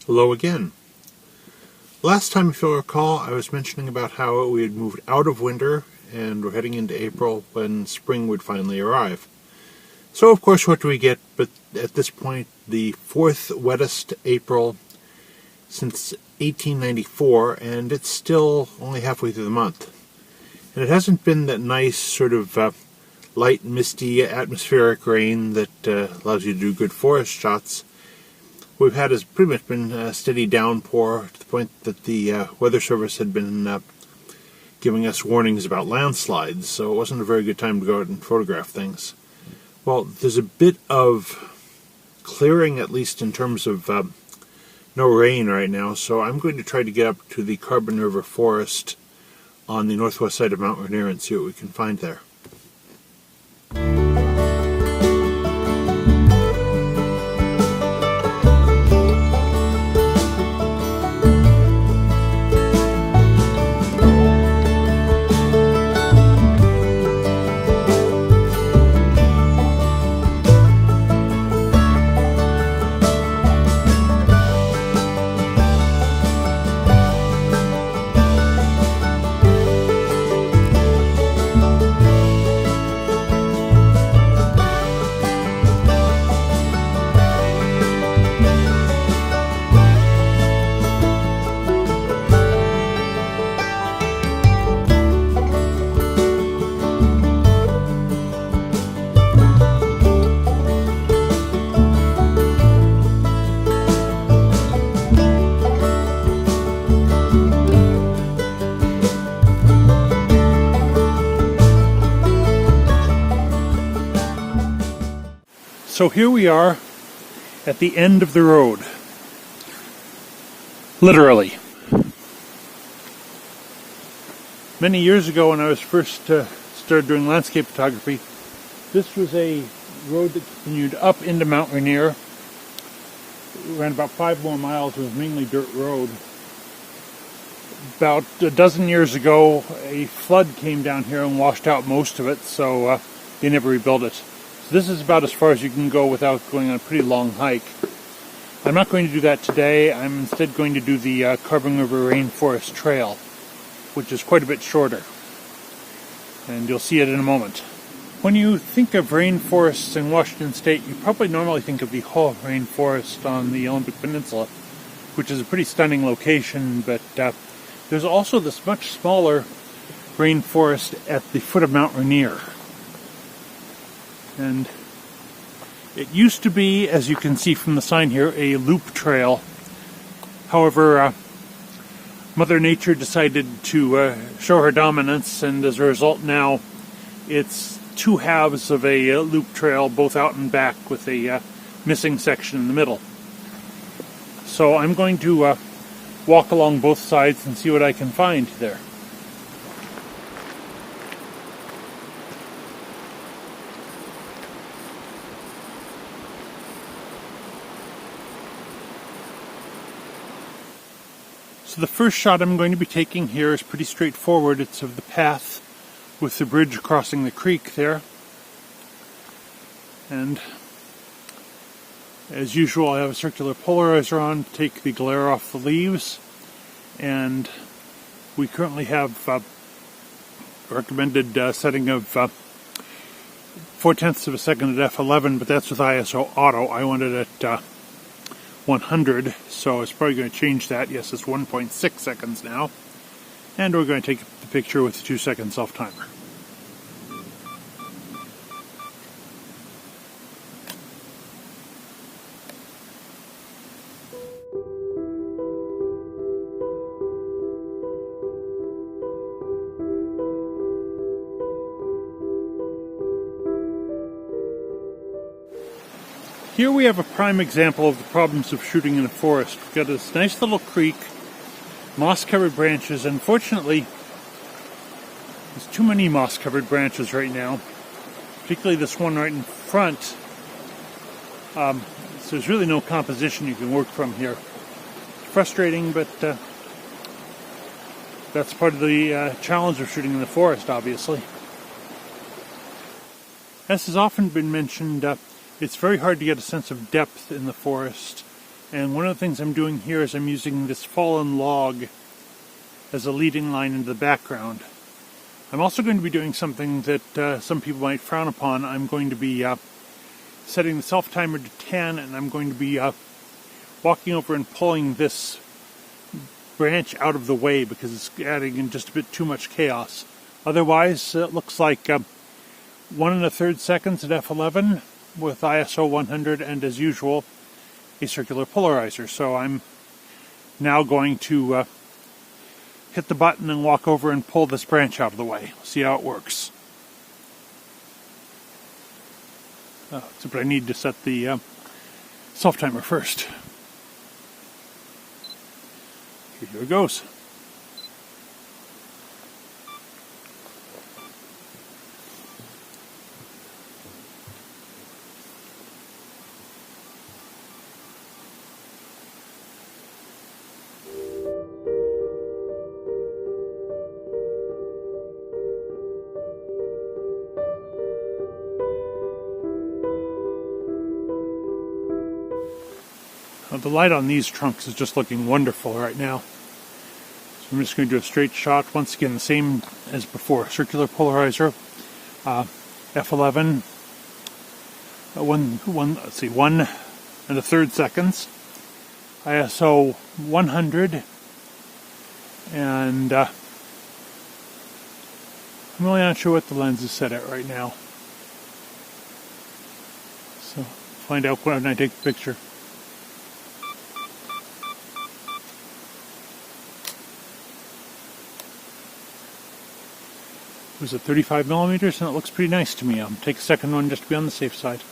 Hello again. Last time, if you'll recall, I was mentioning about how we had moved out of winter and we're heading into April when spring would finally arrive. So, of course, what do we get but at this point the fourth wettest April since 1894, and it's still only halfway through the month. And it hasn't been that nice sort of light, misty atmospheric rain that allows you to do good forest shots. What we've had has pretty much been a steady downpour to the point that the Weather Service had been giving us warnings about landslides, so it wasn't a very good time to go out and photograph things. Well, there's a bit of clearing, at least in terms of no rain right now, so I'm going to try to get up to the Carbon River Forest on the northwest side of Mount Rainier and see what we can find there. So here we are at the end of the road. Literally. Many years ago when I was first started doing landscape photography, this was a road that continued up into Mount Rainier. It ran about 5 more miles. It was mainly dirt road. About a dozen years ago, a flood came down here and washed out most of it, so they never rebuilt it. So this is about as far as you can go without going on a pretty long hike. I'm not going to do that today. I'm instead going to do the Carbon River Rainforest Trail, which is quite a bit shorter. And you'll see it in a moment. When you think of rainforests in Washington State, you probably normally think of the Hoh Rainforest on the Olympic Peninsula, which is a pretty stunning location, but there's also this much smaller rainforest at the foot of Mount Rainier. And it used to be, as you can see from the sign here, a loop trail. However, Mother Nature decided to show her dominance, and as a result now it's 2 halves of a loop trail, both out and back, with a missing section in the middle. So I'm going to walk along both sides and see what I can find there. So the first shot I'm going to be taking here is pretty straightforward. It's of the path with the bridge crossing the creek there. And as usual, I have a circular polarizer on to take the glare off the leaves. And we currently have a recommended setting of 0.4 of a second at f11, but that's with ISO auto. I want it at 100, so it's probably going to change that. Yes, it's 1.6 seconds now. And we're going to take the picture with the 2-second self-timer. Here we have a prime example of the problems of shooting in a forest. We've got this nice little creek, moss-covered branches. Unfortunately, there's too many moss-covered branches right now, particularly this one right in front. So there's really no composition you can work from here. It's frustrating, but that's part of the challenge of shooting in the forest, obviously. As has often been mentioned, it's very hard to get a sense of depth in the forest And one of the things I'm doing here is I'm using this fallen log as a leading line into the background. I'm also going to be doing something that some people might frown upon. I'm going to be setting the self-timer to 10, and I'm going to be walking over and pulling this branch out of the way because it's adding in just a bit too much chaos. Otherwise, it looks like 1 1/3 seconds at f11 with ISO 100, and as usual, a circular polarizer. So I'm now going to hit the button and walk over and pull this branch out of the way. See how it works. Except I need to set the self-timer first. Here it goes. The light on these trunks is just looking wonderful right now. So I'm just going to do a straight shot. Once again, the same as before. Circular polarizer, f11, 1 1/3 seconds, ISO 100, and I'm really not sure what the lens is set at right now. So find out when I take the picture. It was at 35 millimeters, and it looks pretty nice to me. I'll take a second one just to be on the safe side.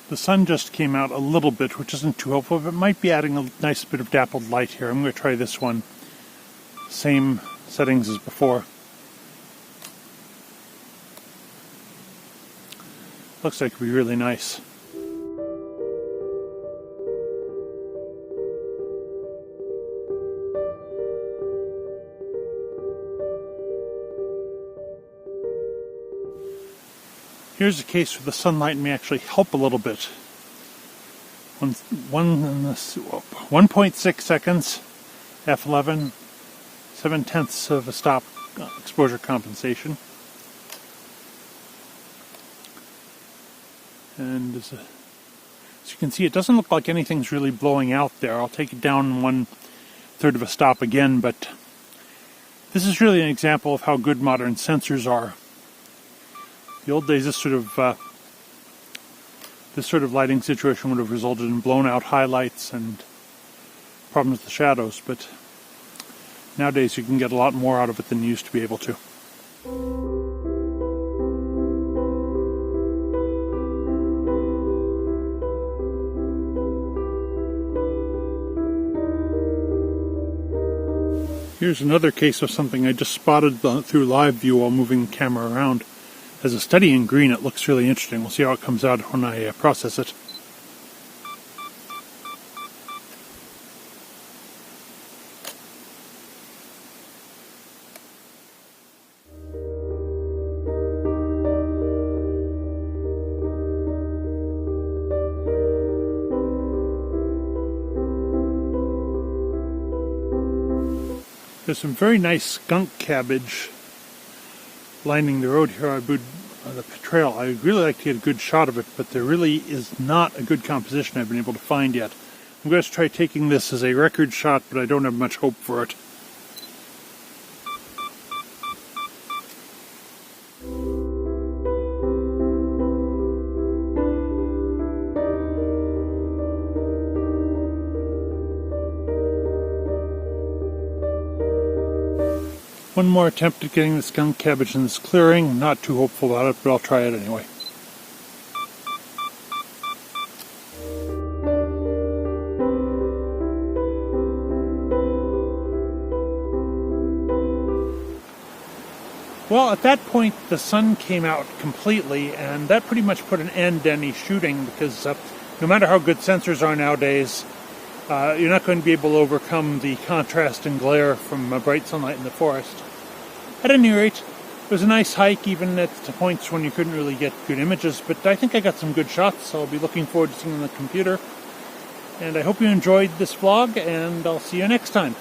The sun just came out a little bit, which isn't too helpful, but it might be adding a nice bit of dappled light here. I'm going to try this one. Same settings as before. Looks like it would be really nice. Here's a case where the sunlight may actually help a little bit. 1.6 seconds, f11, 7/10 of a stop exposure compensation. And as you can see, it doesn't look like anything's really blowing out there. I'll take it down 1/3 of a stop again, but this is really an example of how good modern sensors are. The old days, this sort of lighting situation would have resulted in blown out highlights and problems with the shadows, but nowadays you can get a lot more out of it than you used to be able to. Here's another case of something I just spotted through live view while moving the camera around. As a study in green, it looks really interesting. We'll see how it comes out when I process it. There's some very nice skunk cabbage lining the road here on the trail. I would really like to get a good shot of it, but there really is not a good composition I've been able to find yet. I'm going to try taking this as a record shot, but I don't have much hope for it. One more attempt at getting the skunk cabbage in this clearing. Not too hopeful about it, but I'll try it anyway. Well, at that point, the sun came out completely, and that pretty much put an end to any shooting, because no matter how good sensors are nowadays, You're not going to be able to overcome the contrast and glare from bright sunlight in the forest. At any rate, it was a nice hike, even at the points when you couldn't really get good images, but I think I got some good shots, so I'll be looking forward to seeing them on the computer. And I hope you enjoyed this vlog, and I'll see you next time.